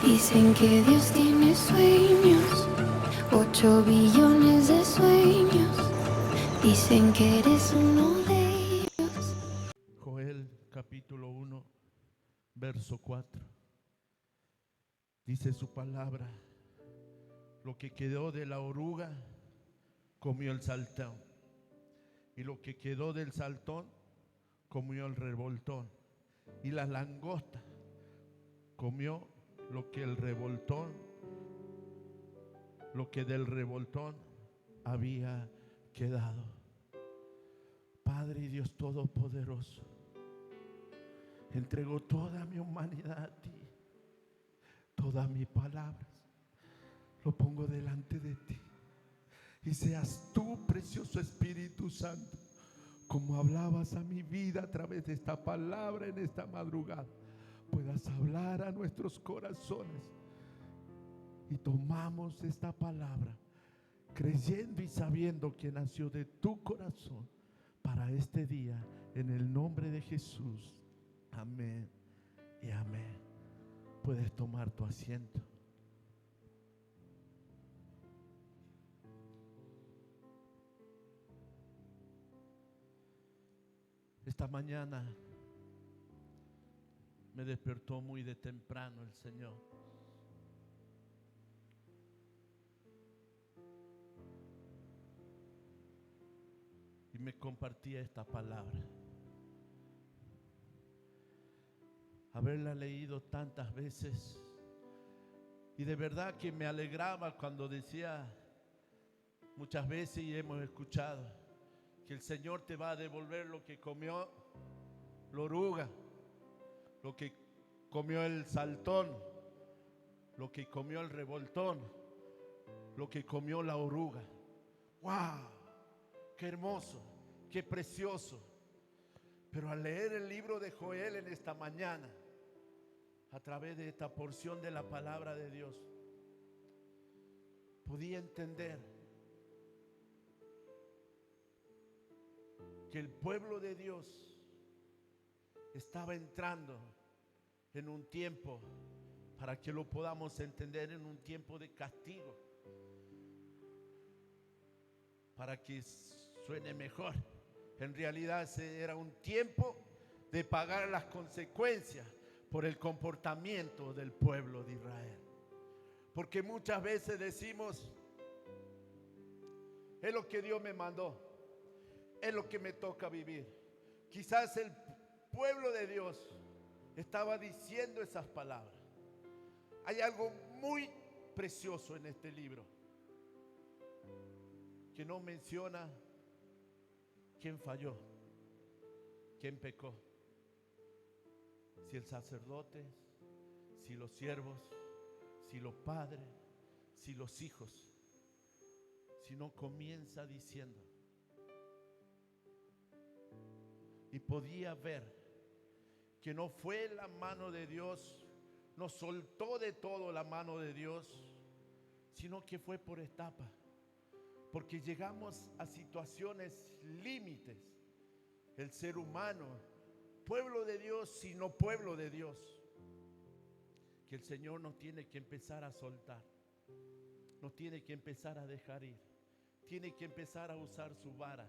Dicen que Dios tiene sueños, 8 billones de sueños. Dicen que eres uno de ellos. Joel capítulo 1, verso 4. Dice su palabra: lo que quedó de la oruga comió el saltón, y lo que quedó del saltón comió el revoltón, y la langosta comió lo que del revoltón había quedado. Padre y Dios Todopoderoso, entrego toda mi humanidad a ti, todas mis palabras, lo pongo delante de ti, y seas tú, precioso Espíritu Santo, como hablabas a mi vida a través de esta palabra en esta madrugada, puedas hablar a nuestros corazones, y tomamos esta palabra creyendo y sabiendo que nació de tu corazón para este día, en el nombre de Jesús. Amén y amén. Puedes tomar tu asiento. Esta mañana me despertó muy de temprano el Señor. Y me compartía esta palabra. Haberla leído tantas veces, y de verdad que me alegraba cuando decía muchas veces, y hemos escuchado, que el Señor te va a devolver lo que comió la oruga, lo que comió el saltón, lo que comió el revoltón, lo que comió la oruga. ¡Wow! ¡Qué hermoso! ¡Qué precioso! Pero al leer el libro de Joel en esta mañana, a través de esta porción de la palabra de Dios, podía entender que el pueblo de Dios estaba entrando en un tiempo, para que lo podamos entender, en un tiempo de castigo. Para que suene mejor, en realidad era un tiempo de pagar las consecuencias por el comportamiento del pueblo de Israel. Porque muchas veces decimos: es lo que Dios me mandó, es lo que me toca vivir. Quizás el pueblo de Dios estaba diciendo esas palabras. Hay algo muy precioso en este libro, que no menciona quién falló, quién pecó. Si el sacerdote, si los siervos, si los padres, si los hijos. Sino comienza diciendo, y podía ver que no fue la mano de Dios, no soltó de todo la mano de Dios, sino que fue por etapas. Porque llegamos a situaciones límites, el ser humano, pueblo de Dios, sino pueblo de Dios, que el Señor nos tiene que empezar a soltar, nos tiene que empezar a dejar ir, tiene que empezar a usar su vara,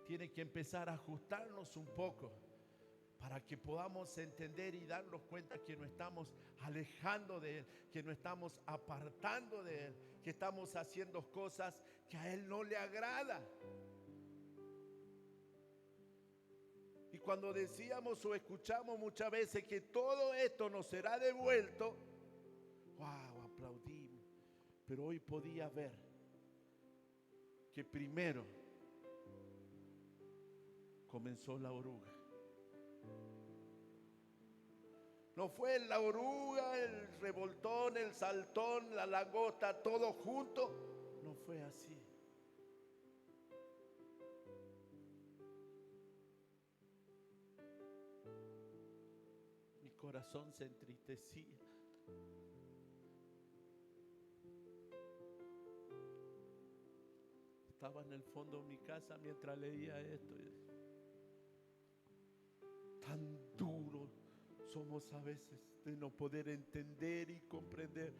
tiene que empezar a ajustarnos un poco, para que podamos entender y darnos cuenta que nos estamos alejando de Él, que nos estamos apartando de Él, que estamos haciendo cosas que a Él no le agrada. Y cuando decíamos o escuchamos muchas veces que todo esto nos será devuelto, wow, aplaudimos. Pero hoy podía ver que primero comenzó la oruga. No fue la oruga, el revoltón, el saltón, la langosta, todo junto. No fue así. Mi corazón se entristecía. Estaba en el fondo de mi casa mientras leía esto. Tan duro somos a veces de no poder entender y comprender.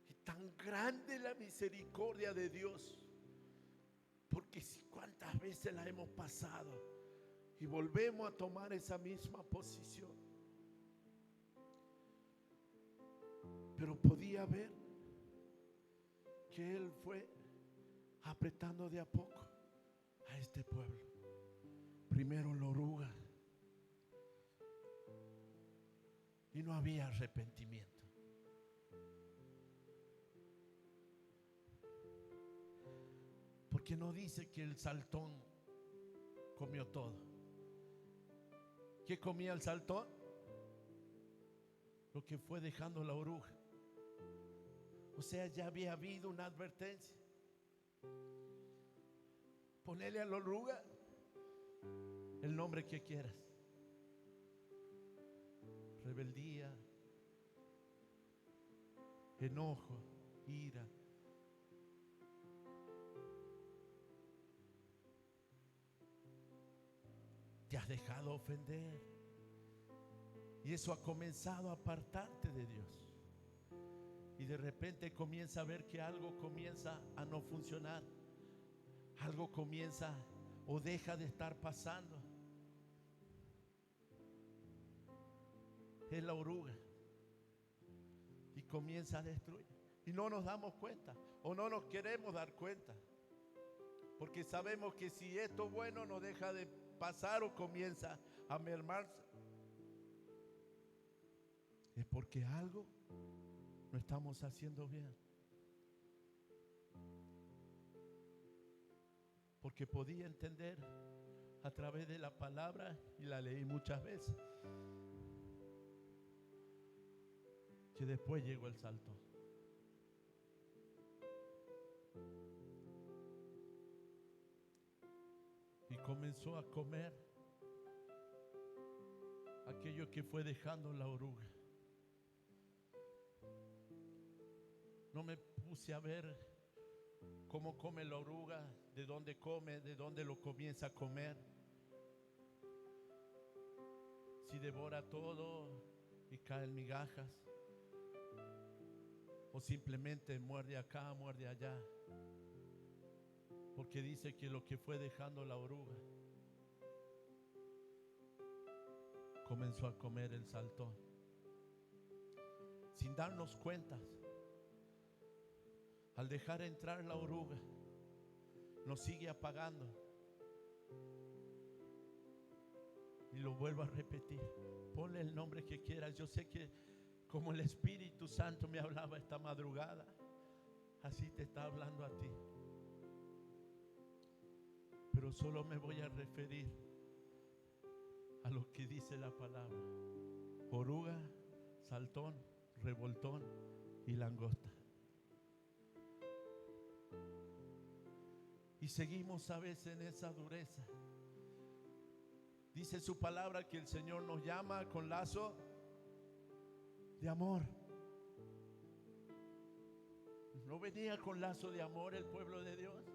Y tan grande la misericordia de Dios, porque si cuántas veces la hemos pasado y volvemos a tomar esa misma posición. Pero podía ver que Él fue apretando de a poco a este pueblo. Primero la oruga, y no había arrepentimiento. Porque no dice que el saltón comió todo. ¿Qué comía el saltón? Lo que fue dejando la oruga. O sea, ya había habido una advertencia. Ponele a la oruga el nombre que quieras: rebeldía, enojo, ira. Te has dejado ofender y eso ha comenzado a apartarte de Dios. Y de repente comienza a ver que algo comienza a no funcionar. Algo comienza o deja de estar pasando. Es la oruga y comienza a destruir. Y no nos damos cuenta o no nos queremos dar cuenta, porque sabemos que si esto bueno no deja de pasar o comienza a mermarse, es porque algo no estamos haciendo bien. Porque podía entender a través de la palabra, y la leí muchas veces, que después llegó el salto. Y comenzó a comer aquello que fue dejando la oruga. No me puse a ver cómo come la oruga, de dónde come, de dónde lo comienza a comer. Si devora todo y cae en migajas, o simplemente muerde acá, muerde allá. Porque dice que lo que fue dejando la oruga comenzó a comer el saltón, sin darnos cuenta. Al dejar entrar la oruga, nos sigue apagando. Y lo vuelvo a repetir: ponle el nombre que quieras. Yo sé que como el Espíritu Santo me hablaba esta madrugada, así te está hablando a ti. Pero solo me voy a referir a lo que dice la palabra: oruga, saltón, revoltón y langosta. Y seguimos a veces en esa dureza. Dice su palabra que el Señor nos llama con lazo de amor. ¿No venía con lazo de amor el pueblo de Dios?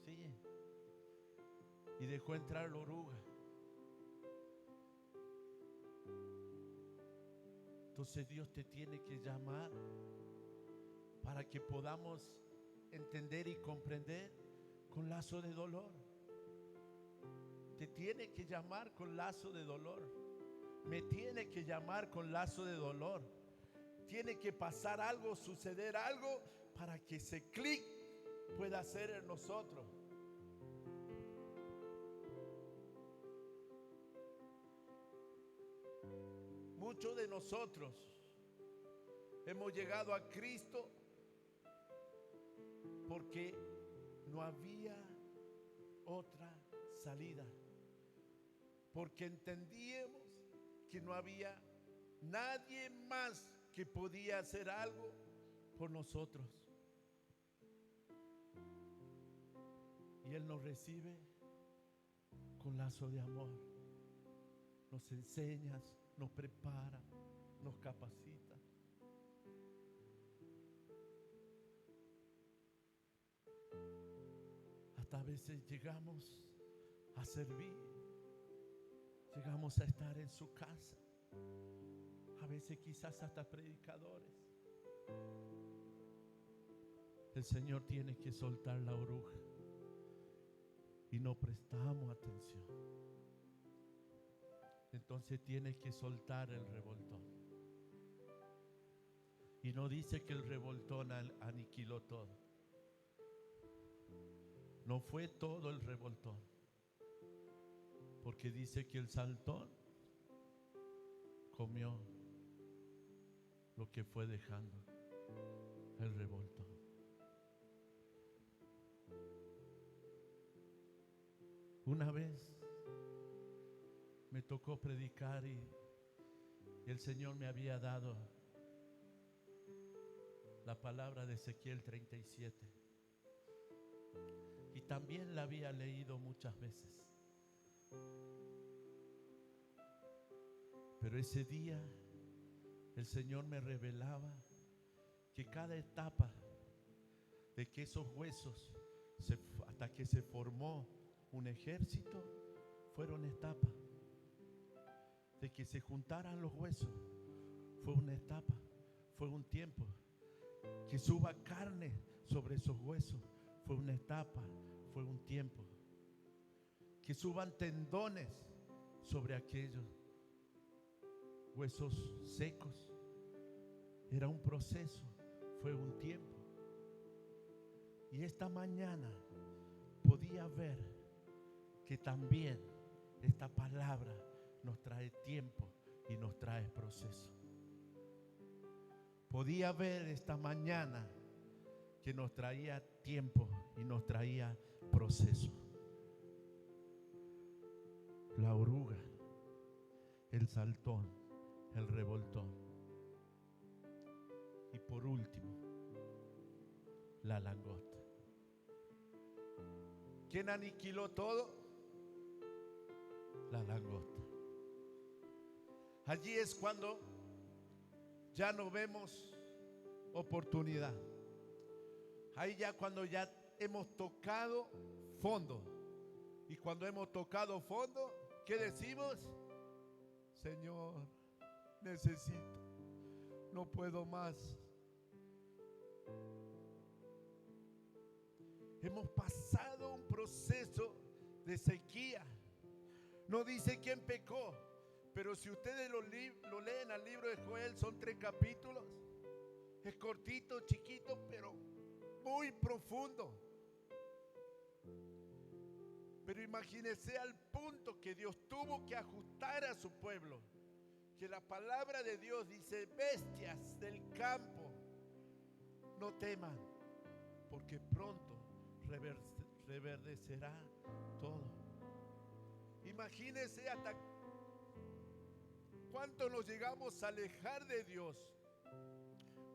Sí. Y dejó entrar la oruga. Entonces Dios te tiene que llamar para que podamos entender y comprender con lazo de dolor. Te tiene que llamar con lazo de dolor. Me tiene que llamar con lazo de dolor. Tiene que pasar algo, suceder algo, para que ese clic pueda hacer en nosotros. Muchos de nosotros hemos llegado a Cristo porque no había otra salida, porque entendíamos que no había nadie más que podía hacer algo por nosotros. Y Él nos recibe con lazo de amor. Nos enseña, nos prepara, nos capacita. Hasta a veces llegamos a servir, llegamos a estar en su casa, a veces quizás hasta predicadores. El Señor tiene que soltar la oruga y no prestamos atención. Entonces tiene que soltar el revoltón. Y no dice que el revoltón aniquiló todo. No fue todo el revoltón, porque dice que el saltón comió lo que fue dejando el revoltón. Una vez me tocó predicar y el Señor me había dado la palabra de Ezequiel 37 y también la había leído muchas veces, pero ese día el Señor me revelaba que cada etapa de que esos huesos hasta que se formó un ejército fueron etapas. De que se juntaran los huesos fue una etapa, fue un tiempo. Que suba carne sobre esos huesos fue una etapa, fue un tiempo. Que suban tendones sobre aquellos huesos secos era un proceso, fue un tiempo. Y esta mañana podía ver que también esta palabra nos trae tiempo y nos trae proceso. Podía ver esta mañana que nos traía tiempo y nos traía proceso. La oruga, el saltón, el revoltón. Y por último, la langosta. ¿Quién aniquiló todo? La langosta. Allí es cuando ya no vemos oportunidad. Ahí ya cuando ya hemos tocado fondo. Y cuando hemos tocado fondo, ¿qué decimos? Señor, necesito, no puedo más. Hemos pasado un proceso de sequía. No dice quién pecó, pero si ustedes lo leen al libro de Joel, son 3 capítulos. Es cortito, chiquito, pero muy profundo. Pero imagínense al punto que Dios tuvo que ajustar a su pueblo. Que la palabra de Dios dice: bestias del campo, no teman, porque pronto reverdecerá todo. Imagínense hasta cuánto nos llegamos a alejar de Dios,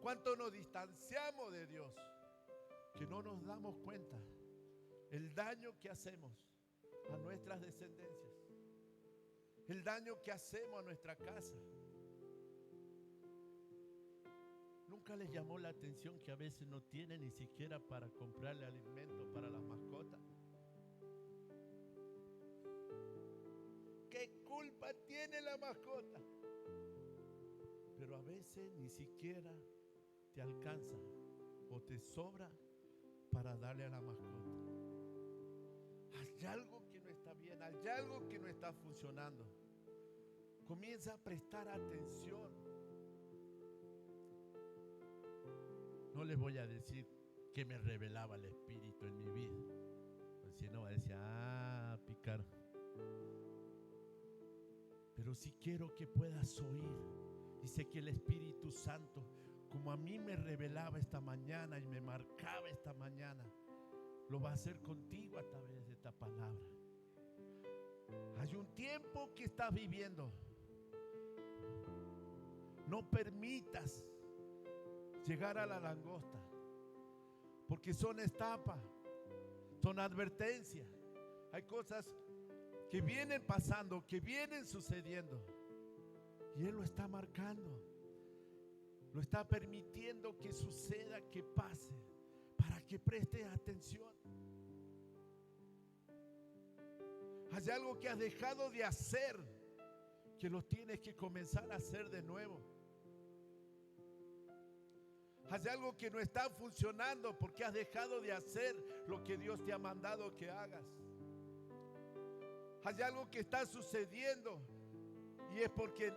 cuánto nos distanciamos de Dios, que no nos damos cuenta el daño que hacemos a nuestras descendencias, el daño que hacemos a nuestra casa. ¿Nunca les llamó la atención que a veces no tienen ni siquiera para comprarle alimento para las mascotas? ¿Qué culpa tiene la mascota? Pero a veces ni siquiera te alcanza o te sobra para darle a la mascota. Hay algo que no está bien, hay algo que no está funcionando. Comienza a prestar atención. No les voy a decir que me revelaba el Espíritu en mi vida, porque si no va a decir: picar. Pero sí quiero que puedas oír. Dice que el Espíritu Santo, como a mí me revelaba esta mañana y me marcaba esta mañana, lo va a hacer contigo a través de esta palabra. Hay un tiempo que estás viviendo. No permitas llegar a la langosta, porque son etapas, son advertencias. Hay cosas que vienen pasando, que vienen sucediendo, y Él lo está marcando, lo está permitiendo que suceda, que pase, para que prestes atención. Hay algo que has dejado de hacer que los tienes que comenzar a hacer de nuevo. Hay algo que no está funcionando porque has dejado de hacer lo que Dios te ha mandado que hagas. Hay algo que está sucediendo y es porque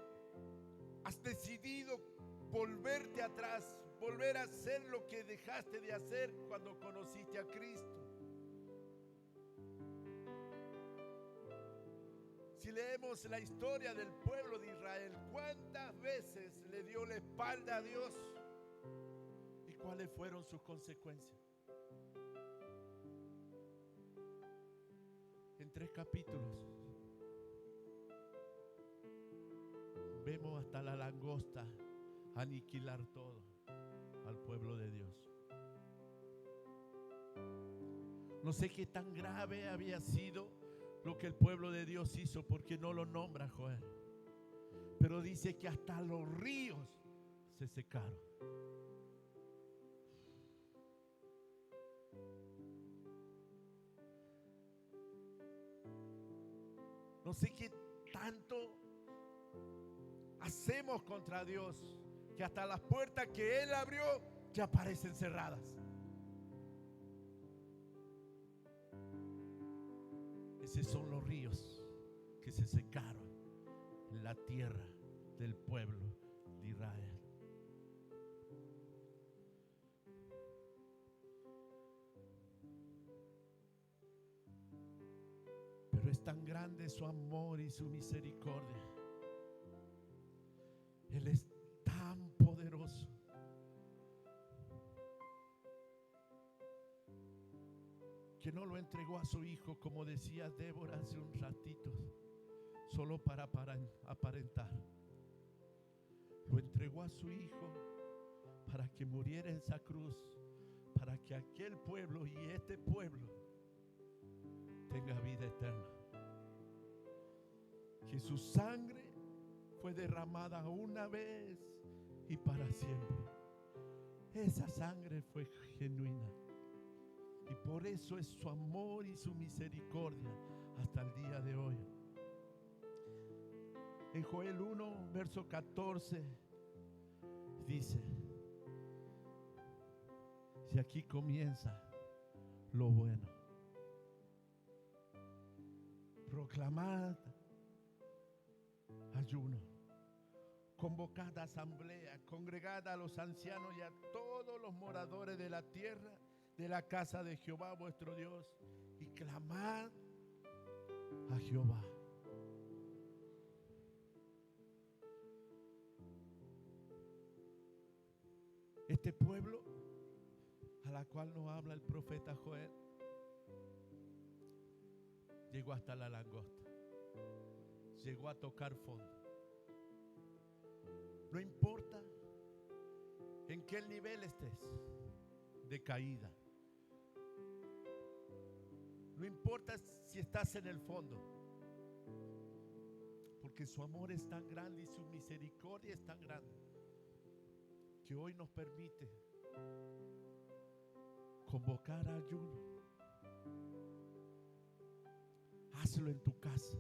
has decidido volverte atrás, volver a hacer lo que dejaste de hacer cuando conociste a Cristo. Si leemos la historia del pueblo de Israel, ¿cuántas veces le dio la espalda a Dios? ¿Y cuáles fueron sus consecuencias? En 3 capítulos vemos hasta la langosta aniquilar todo al pueblo de Dios. No sé qué tan grave había sido lo que el pueblo de Dios hizo, porque no lo nombra Joel, pero dice que hasta los ríos se secaron. No sé qué tanto hacemos contra Dios, que hasta las puertas que Él abrió ya parecen cerradas. Esos son los ríos que se secaron en la tierra del pueblo de Israel. Pero es tan grande su amor y su misericordia. Él es tan poderoso que no lo entregó a su hijo, como decía Débora hace un ratito, solo para aparentar. Lo entregó a su hijo para que muriera en esa cruz, para que aquel pueblo y este pueblo tenga vida eterna. Que su sangre fue derramada una vez y para siempre. Esa sangre fue genuina. Y por eso es su amor y su misericordia hasta el día de hoy. En Joel 1, verso 14, dice: si aquí comienza lo bueno, proclamad ayuno, convocad asamblea, congregad a los ancianos y a todos los moradores de la tierra, de la casa de Jehová vuestro Dios, y clamad a Jehová. Este pueblo a la cual nos habla el profeta Joel llegó hasta la langosta, llegó a tocar fondo. No importa en qué nivel estés de caída, no importa si estás en el fondo, porque su amor es tan grande y su misericordia es tan grande que hoy nos permite convocar ayuno. Hazlo en tu casa.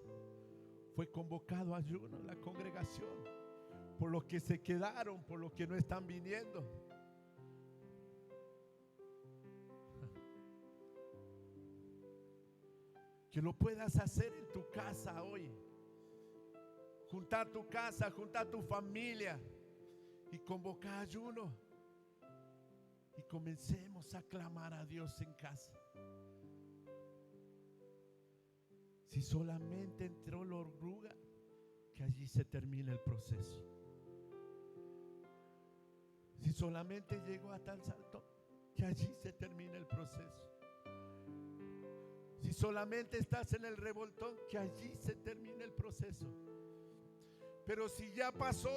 Fue convocado ayuno en la congregación por los que se quedaron, por los que no están viniendo. Que lo puedas hacer en tu casa hoy. Juntar tu casa, juntar tu familia y convocar ayuno. Y comencemos a clamar a Dios en casa. Si solamente entró la oruga, que allí se termine el proceso. Si solamente llegó hasta el salto, que allí se termine el proceso. Si solamente estás en el revoltón, que allí se termine el proceso. Pero si ya pasó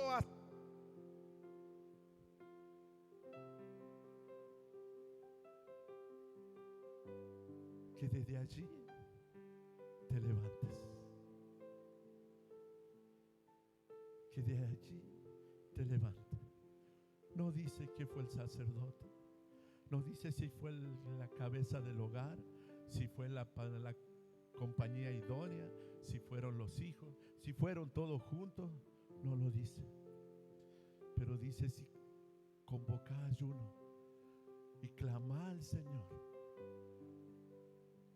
que desde allí te levantes. Que de allí te levantes. No dice que fue el sacerdote. No dice si fue la cabeza del hogar, si fue la compañía idónea, si fueron los hijos, Si fueron todos juntos, no lo dice. Pero dice, si convocá ayuno y clamá al Señor,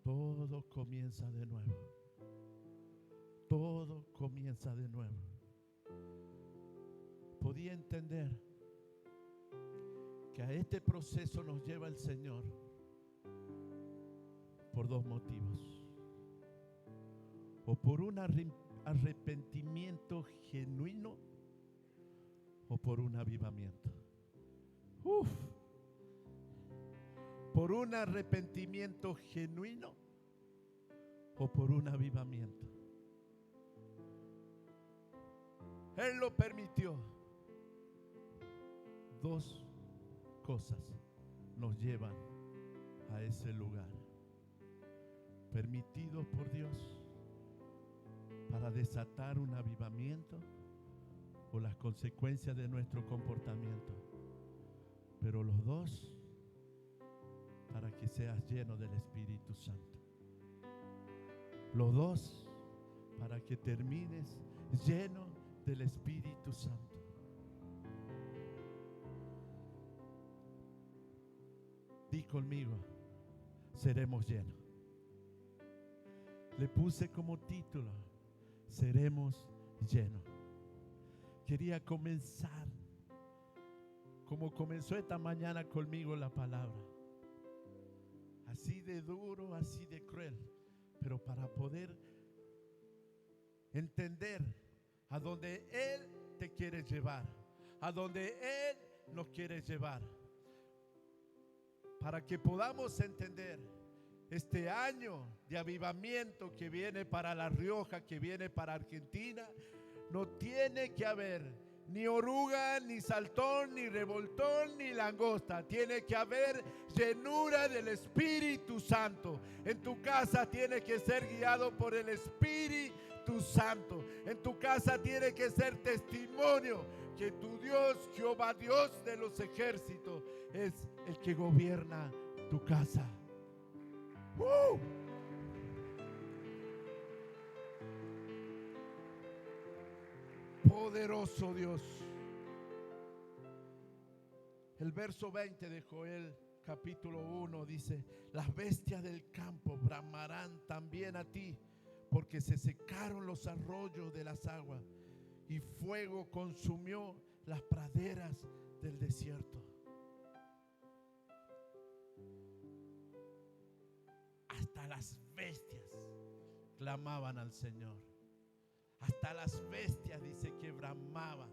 todo comienza de nuevo. Todo comienza de nuevo. Podía entender que a este proceso nos lleva el Señor por dos motivos. O por un arrepentimiento genuino, o por un avivamiento. Por un arrepentimiento genuino, o por un avivamiento. Él lo permitió. Dos cosas nos llevan a ese lugar, permitidos por Dios para desatar un avivamiento o las consecuencias de nuestro comportamiento, pero los dos para que seas lleno del Espíritu Santo. Los dos para que termines lleno del Espíritu Santo. Di conmigo, seremos llenos. Le puse como título, seremos llenos. Quería comenzar como comenzó esta mañana conmigo la palabra. Así de duro, así de cruel, pero para poder entender a donde Él te quiere llevar, a donde Él nos quiere llevar, para que podamos entender este año de avivamiento que viene para La Rioja, que viene para Argentina. No tiene que haber ni oruga, ni saltón, ni revoltón, ni langosta. Tiene que haber llenura del Espíritu Santo. En tu casa tiene que ser guiado por el Espíritu Santo. En tu casa tiene que ser testimonio que tu Dios, Jehová Dios de los ejércitos, es el que gobierna tu casa. Poderoso Dios. El verso 20 de Joel capítulo 1 dice: las bestias del campo bramarán también a ti, porque se secaron los arroyos de las aguas y fuego consumió las praderas del desierto. Hasta las bestias clamaban al Señor. Hasta las bestias, dice, que bramaban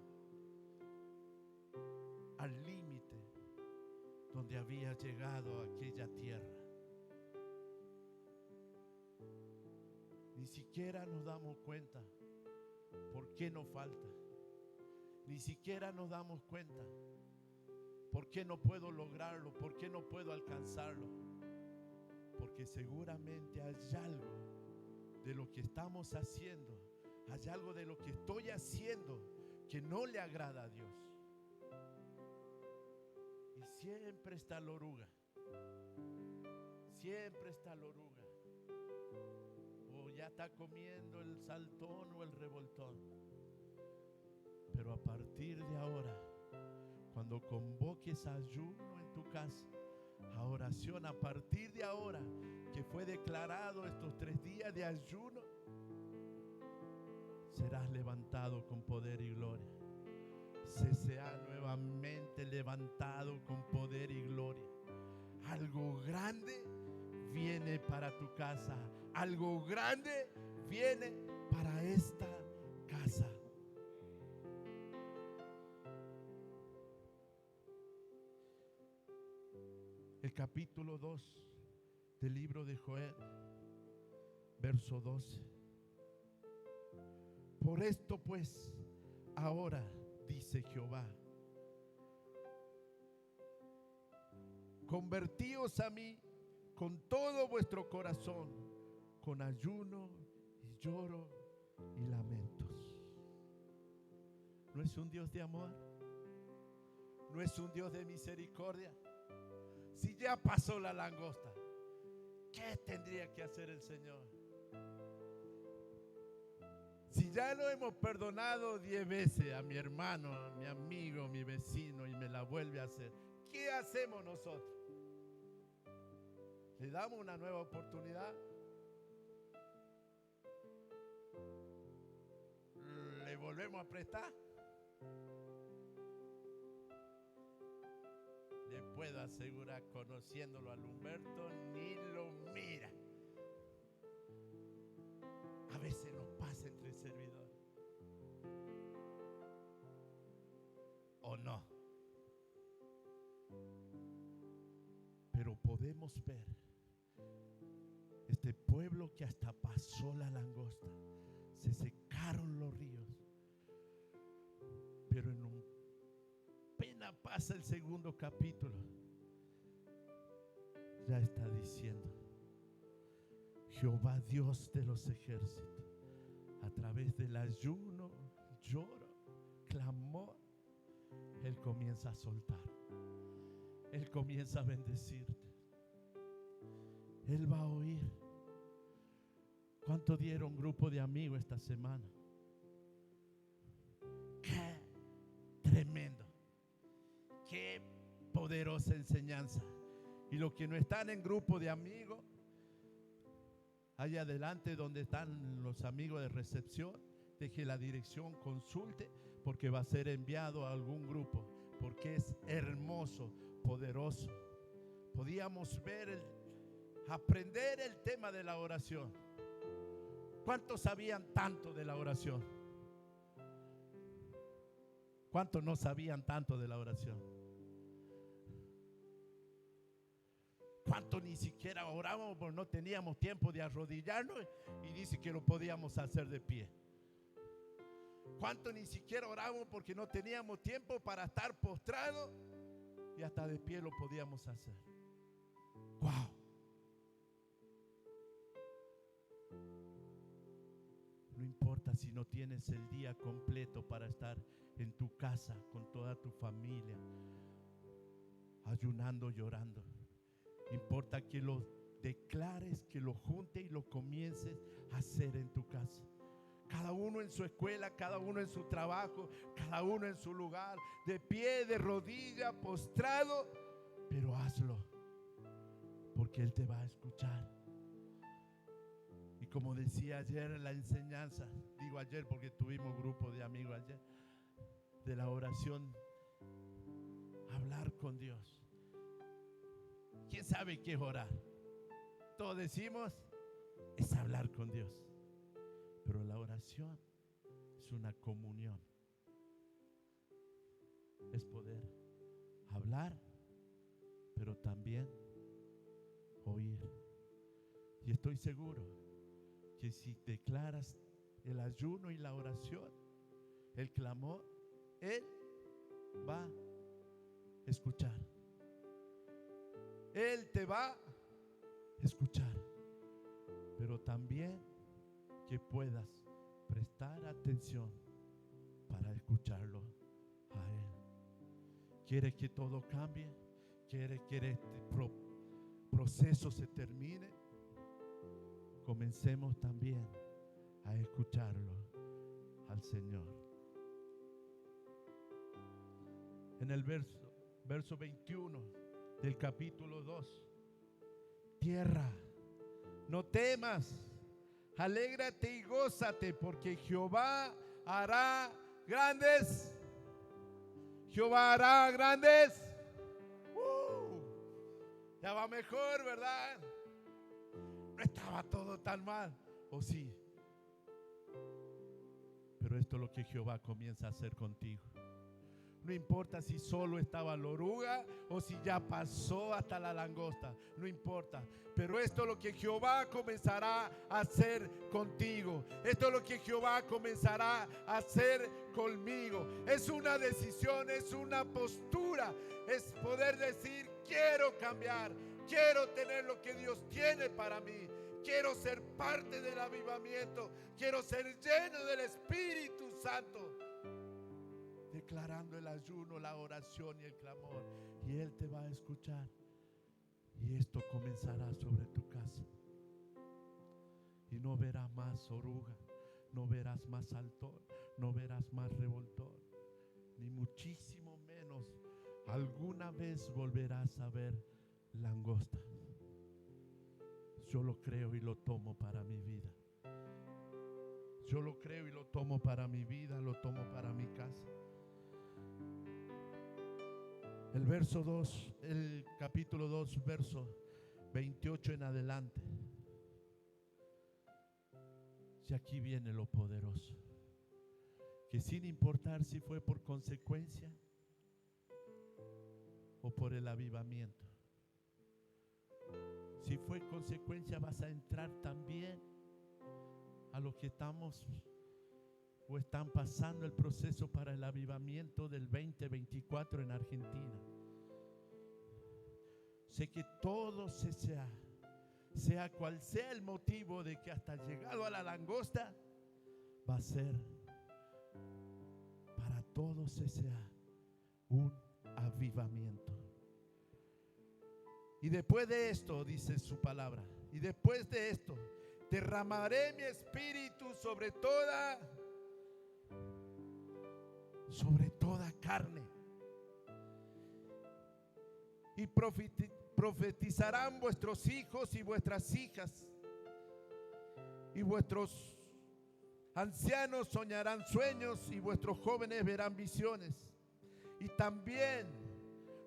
al límite donde había llegado aquella tierra. Ni siquiera nos damos cuenta por qué nos falta. Ni siquiera nos damos cuenta por qué no puedo lograrlo, por qué no puedo alcanzarlo. Porque seguramente hay algo de lo que estamos haciendo, hay algo de lo que estoy haciendo que no le agrada a Dios. Y siempre está la oruga. Siempre está la oruga. O ya está comiendo el saltón o el revoltón. Pero a partir de ahora, cuando convoques ayuno en tu casa, a oración, a partir de ahora que fue declarado estos 3 días de ayuno, serás levantado con poder y gloria. CCA nuevamente levantado con poder y gloria. Algo grande viene para tu casa. Algo grande viene para esta casa. El capítulo 2 del libro de Joel, verso 12. Por esto pues, ahora, dice Jehová, convertíos a mí con todo vuestro corazón, con ayuno y lloro y lamentos. ¿No es un Dios de amor? ¿No es un Dios de misericordia? Si ya pasó la langosta, ¿qué tendría que hacer el Señor? Si ya lo hemos perdonado 10 veces a mi hermano, a mi amigo, mi vecino, y me la vuelve a hacer, ¿qué hacemos nosotros? ¿Le damos una nueva oportunidad? ¿Le volvemos a prestar? Le puedo asegurar, conociéndolo al Humberto, ni lo mira. A veces nos pasa entre servidores. ¿O no? Pero podemos ver este pueblo que hasta pasó la langosta, se secaron los ríos, pero en un pena pasa el segundo capítulo, ya está diciendo: Jehová Dios de los ejércitos, a través del ayuno, lloro, clamor, Él comienza a soltar, Él comienza a bendecirte, Él va a oír. ¿Cuánto dieron grupo de amigos esta semana? ¡Qué tremendo! ¡Qué poderosa enseñanza! Y los que no están en grupo de amigos, allá adelante donde están los amigos de recepción, deje la dirección, consulte, porque va a ser enviado a algún grupo, porque es hermoso, poderoso. Podíamos ver, aprender el tema de la oración. ¿Cuántos sabían tanto de la oración? ¿Cuántos no sabían tanto de la oración? ¿Cuántos ni siquiera orábamos porque no teníamos tiempo de arrodillarnos y dice que lo podíamos hacer de pie? ¿Cuántos ni siquiera orábamos porque no teníamos tiempo para estar postrados y hasta de pie lo podíamos hacer? ¡Wow! No importa si no tienes el día completo para estar en tu casa con toda tu familia, ayunando, llorando. Importa que lo declares, que lo juntes y lo comiences a hacer en tu casa. Cada uno en su escuela, cada uno en su trabajo, cada uno en su lugar, de pie, de rodilla, postrado, pero hazlo, porque Él te va a escuchar. Y como decía ayer en la enseñanza, digo ayer porque tuvimos grupo de amigos ayer, de la oración, hablar con Dios. ¿Quién sabe qué es orar? Todos decimos, es hablar con Dios. Pero la oración es una comunión. Es poder hablar, pero también oír. Y estoy seguro que si declaras el ayuno y la oración, el clamor, Él va a escuchar. Él te va a escuchar, pero también que puedas prestar atención para escucharlo a Él. ¿Quiere que todo cambie? ¿Quiere que este proceso se termine? Comencemos también a escucharlo al Señor. En el verso 21 del capítulo 2. Tierra, no temas, alégrate y gózate, porque Jehová hará grandes. Jehová hará grandes. Ya va mejor, ¿verdad? No estaba todo tan mal, ¿o sí? Pero esto es lo que Jehová comienza a hacer contigo. No importa si solo estaba la oruga o si ya pasó hasta la langosta. No importa. Pero esto es lo que Jehová comenzará a hacer contigo. Esto es lo que Jehová comenzará a hacer conmigo. Es una decisión, es una postura. Es poder decir, quiero cambiar. Quiero tener lo que Dios tiene para mí. Quiero ser parte del avivamiento. Quiero ser lleno del Espíritu Santo. Declarando el ayuno, la oración y el clamor. Y Él te va a escuchar. Y esto comenzará sobre tu casa. Y no verás más oruga. no verás más saltón, no verás más revoltón, ni muchísimo menos alguna vez volverás a ver langosta. Yo lo creo y lo tomo para mi vida. Yo lo creo y lo tomo para mi vida, lo tomo para mi casa. El verso 2, el capítulo 2, verso 28 en adelante. Y aquí viene lo poderoso. Que sin importar si fue por consecuencia o por el avivamiento, si fue consecuencia, vas a entrar también a lo que estamos o están pasando el proceso para el avivamiento del 2024 en Argentina. Sé que todo sea cual sea el motivo de que hasta llegado a la langosta, va a ser para todos sea un avivamiento. Y después de esto, dice su palabra, y después de esto, derramaré mi espíritu sobre toda carne. Y profetizarán vuestros hijos y vuestras hijas, y vuestros ancianos soñarán sueños, y vuestros jóvenes verán visiones. Y también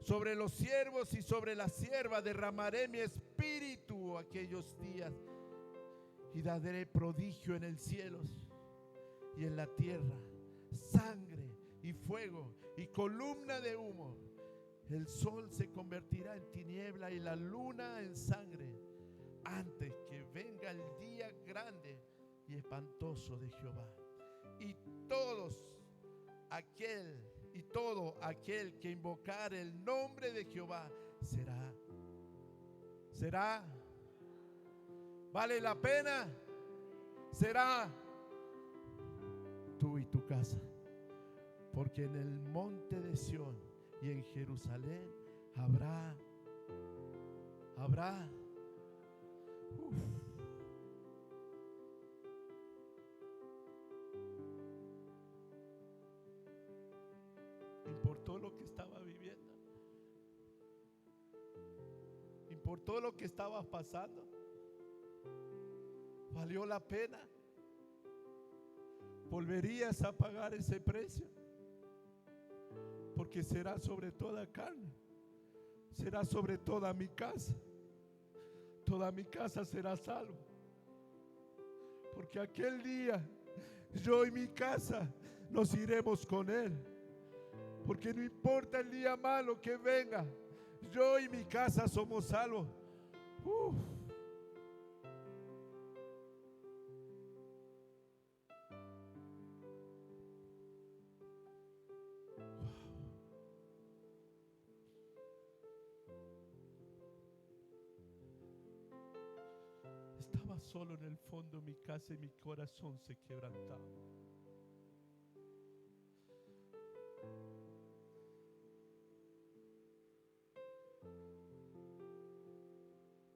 sobre los siervos y sobre las siervas derramaré mi espíritu aquellos días, y daré prodigio en el cielo y en la tierra, sangre y fuego y columna de humo. El sol se convertirá en tiniebla y la luna en sangre, antes que venga el día grande y espantoso de Jehová. Y todo aquel que invocar el nombre de Jehová será, vale la pena, será tú y tu casa, porque en el monte de Sión y en Jerusalén habrá importó lo que estaba viviendo, importó lo que estabas pasando, valió la pena. ¿Volverías a pagar ese precio? Porque será sobre toda carne, será sobre toda mi casa será salvo. Porque aquel día yo y mi casa nos iremos con Él. Porque no importa el día malo que venga, yo y mi casa somos salvos. Estaba solo en el fondo de mi casa y mi corazón se quebrantaba.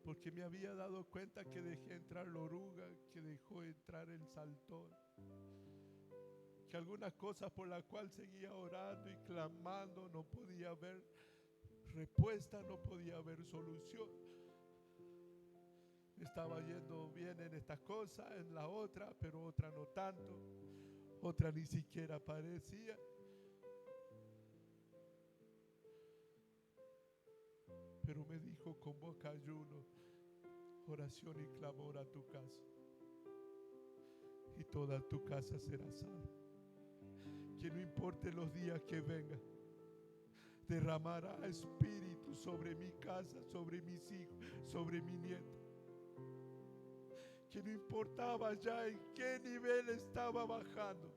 Porque me había dado cuenta que dejé entrar la oruga, que dejó entrar el saltón, que algunas cosas por las cuales seguía orando y clamando no podía haber respuesta, no podía haber solución. Estaba yendo bien en estas cosas, en la otra, pero otra no tanto, otra ni siquiera aparecía. Pero me dijo: convoca ayuno, oración y clamor a tu casa, y toda tu casa será salva. Que no importe los días que vengan, derramará espíritu sobre mi casa, sobre mis hijos, sobre mi nieto. Que no importaba ya en qué nivel estaba bajando,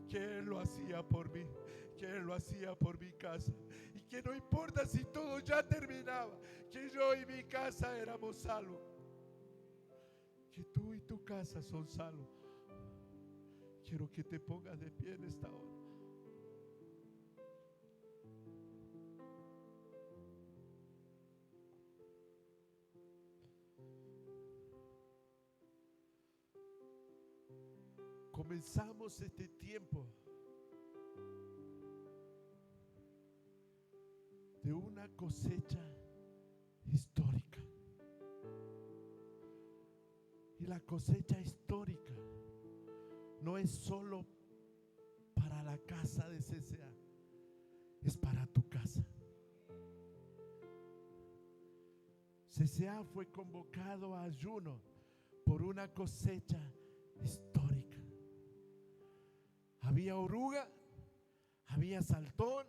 que Él lo hacía por mí, que Él lo hacía por mi casa. Y que no importa si todo ya terminaba, que yo y mi casa éramos salvos. Que tú y tu casa son salvos. Quiero que te pongas de pie en esta hora. comenzamos este tiempo de una cosecha histórica. Y la cosecha histórica no es solo para la casa de CCA, es para tu casa. CCA fue convocado a ayuno por una cosecha histórica. Había oruga, había saltón,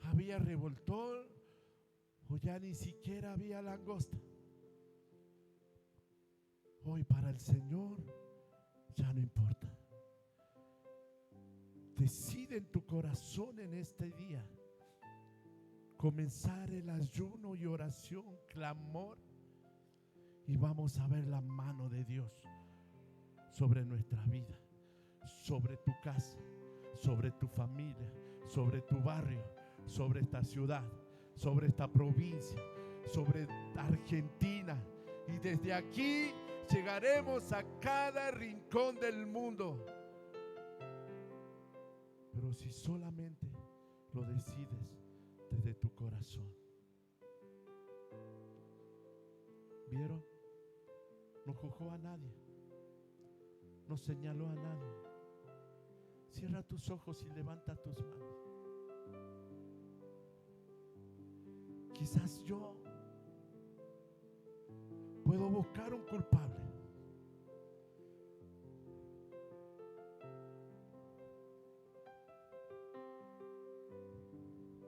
había revoltón, o ya ni siquiera había langosta. Hoy para el Señor ya no importa. Decide en tu corazón en este día comenzar el ayuno y oración, clamor, y vamos a ver la mano de Dios sobre nuestra vida, sobre tu casa, sobre tu familia, sobre tu barrio, sobre esta ciudad, sobre esta provincia, sobre Argentina. Y desde aquí llegaremos a cada rincón del mundo. Pero si solamente lo decides desde tu corazón. ¿Vieron? No juzgó a nadie, no señaló a nadie. Cierra tus ojos y levanta tus manos. Quizás yo puedo buscar un culpable.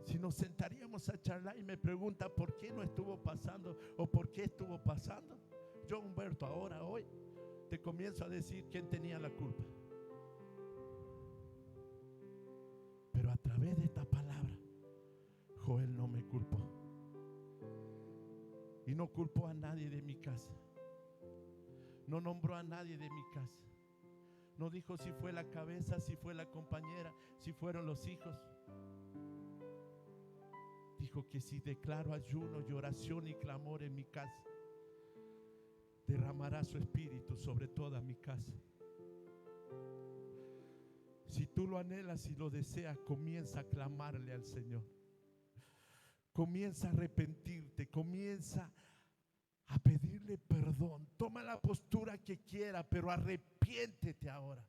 Si nos sentaríamos a charlar y me pregunta por qué no estuvo pasando o por qué estuvo pasando, yo, Humberto, ahora, hoy, te comienzo a decir quién tenía la culpa. Pero a través de esta palabra, Joel no me culpó. Y no culpó a nadie de mi casa. No nombró a nadie de mi casa. No dijo si fue la cabeza, si fue la compañera, si fueron los hijos. Dijo que si declaro ayuno y oración y clamor en mi casa, derramará su espíritu sobre toda mi casa. Si tú lo anhelas y lo deseas, comienza a clamarle al Señor. Comienza a arrepentirte, comienza a pedirle perdón. Toma la postura que quiera, pero arrepiéntete ahora.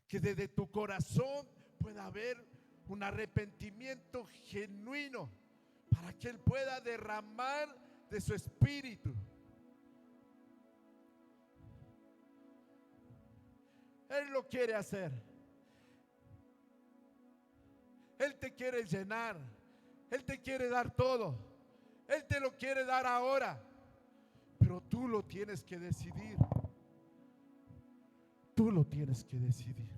Que desde tu corazón pueda haber un arrepentimiento genuino para que Él pueda derramar de su espíritu. Él lo quiere hacer. Él te quiere llenar. Él te quiere dar todo. Él te lo quiere dar ahora. Pero tú lo tienes que decidir. Tú lo tienes que decidir.